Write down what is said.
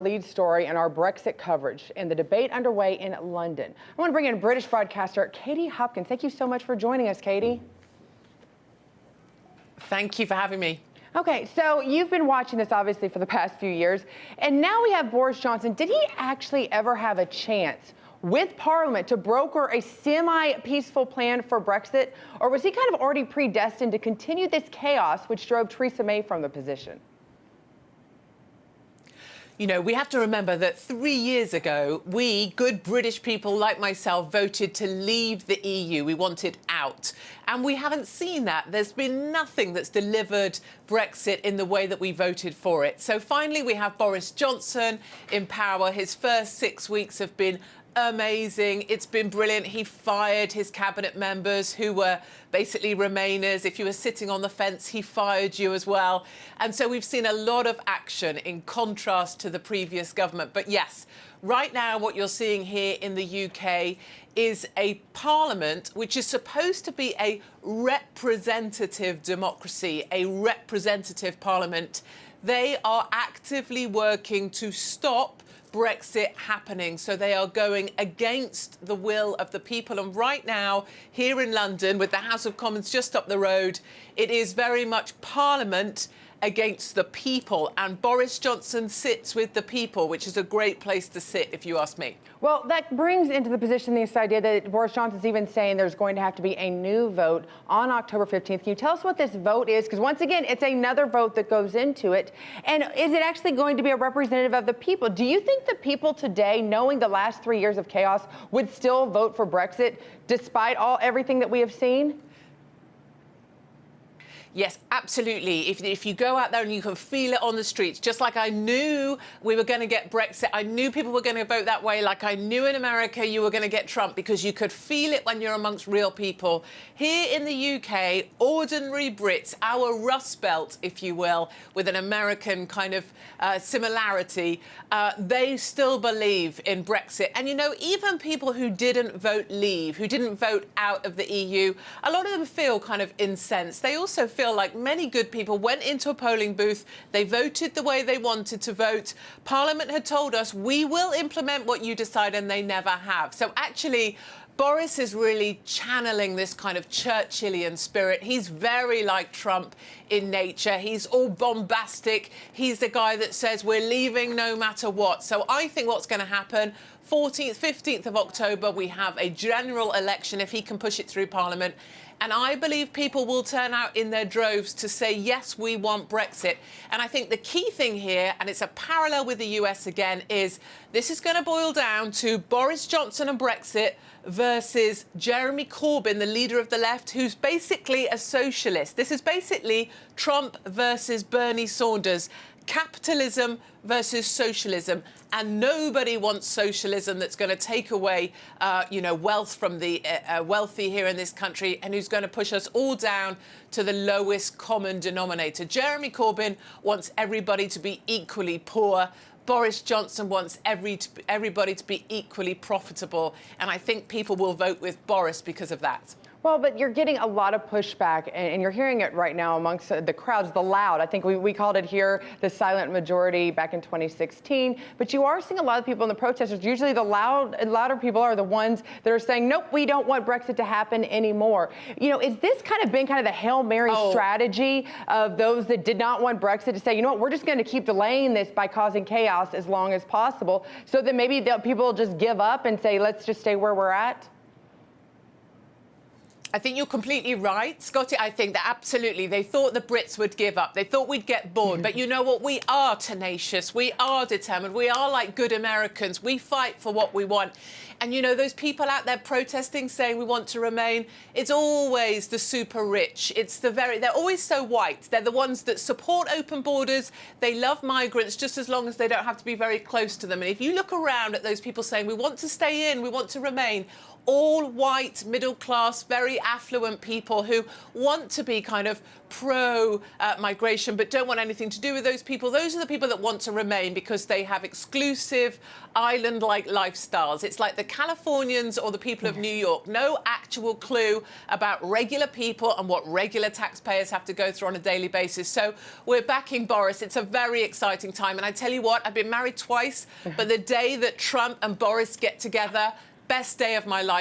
Lead story in our Brexit coverage and the debate underway in London. I want to bring in British broadcaster Katie Hopkins. Thank you so much for joining us, Katie. Thank you for having me. Okay, so you've been watching this obviously for the past few years, and now we have Boris Johnson. Did he actually ever have a chance with Parliament to broker a semi-peaceful plan for Brexit, or was he kind of already predestined to continue this chaos which drove Theresa May from the position? You know, we have to remember that 3 years ago, we, good British people like myself, voted to leave the EU. We wanted out. And we haven't seen that. There's been nothing that's delivered Brexit in the way that we voted for it. So finally, we have Boris Johnson in power. His first 6 weeks have been amazing. It's been brilliant. He fired his cabinet members who were basically Remainers. If you were sitting on the fence, he fired you as well. And so we've seen a lot of action in contrast to the previous government. But yes, right now what you're seeing here in the UK is a parliament which is supposed to be a representative democracy, a representative parliament. They are actively working to stop Brexit happening. So they are going against the will of the people. And right now, here in London, with the House of Commons just up the road, it is very much Parliament against the people. And Boris Johnson sits with the people, which is a great place to sit, if you ask me. Well, that brings into the position this idea that Boris Johnson's even saying there's going to have to be a new vote on October 15th. Can you tell us what this vote is? Because once again, it's another vote that goes into it. And is it actually going to be a representative of the people? Do you think the people today, knowing the last 3 years of chaos, would still vote for Brexit despite everything that we have seen? Yes, absolutely. If you go out there and you can feel it on the streets, just like I knew we were going to get Brexit, I knew people were going to vote that way, like I knew in America you were going to get Trump, because you could feel it when you're amongst real people. Here in the UK, ordinary Brits, our Rust Belt, if you will, with an American kind of similarity, they still believe in Brexit. And, you know, even people who didn't vote leave, who didn't vote out of the EU, a lot of them feel kind of incensed. They also feel like many good people went into a polling booth, they voted the way they wanted to vote. Parliament had told us, we will implement what you decide, and they never have. So actually, Boris is really channeling this kind of Churchillian spirit. He's very like Trump in nature. He's all bombastic. He's the guy that says we're leaving no matter what. So I think what's going to happen, 14th, 15th of October, we have a general election if he can push it through Parliament. And I believe people will turn out in their droves to say, yes, we want Brexit. And I think the key thing here, and it's a parallel with the US again, is this is going to boil down to Boris Johnson and Brexit versus Jeremy Corbyn, the leader of the left, who's basically a socialist. This is basically Trump versus Bernie Sanders. Capitalism versus socialism, and nobody wants socialism that's going to take away, wealth from the wealthy here in this country, and who's going to push us all down to the lowest common denominator. Jeremy Corbyn wants everybody to be equally poor. Boris Johnson wants everybody to be equally profitable, and I think people will vote with Boris because of that. Well, but you're getting a lot of pushback, and you're hearing it right now amongst the crowds, the loud. I think we called it here the silent majority back in 2016. But you are seeing a lot of people in the protesters. Usually the louder people are the ones that are saying, nope, we don't want Brexit to happen anymore. You know, is this kind of been kind of the Hail Mary strategy of those that did not want Brexit to say, you know what, we're just going to keep delaying this by causing chaos as long as possible, so that maybe people will just give up and say, let's just stay where we're at? I think you're completely right, Scotty. I think that absolutely they thought the Brits would give up. They thought we'd get bored. But you know what? We are tenacious. We are determined. We are like good Americans. We fight for what we want. And, you know, those people out there protesting, saying we want to remain, it's always the super rich. They're always so white. They're the ones that support open borders. They love migrants just as long as they don't have to be very close to them. And if you look around at those people saying we want to stay in, we want to remain, all white, middle class, very affluent people who want to be kind of pro-migration but don't want anything to do with those people. Those are the people that want to remain because they have exclusive island-like lifestyles. It's like the Californians or the people of New York. No actual clue about regular people and what regular taxpayers have to go through on a daily basis. So we're backing Boris. It's a very exciting time. And I tell you what, I've been married twice, but the day that Trump and Boris get together, best day of my life.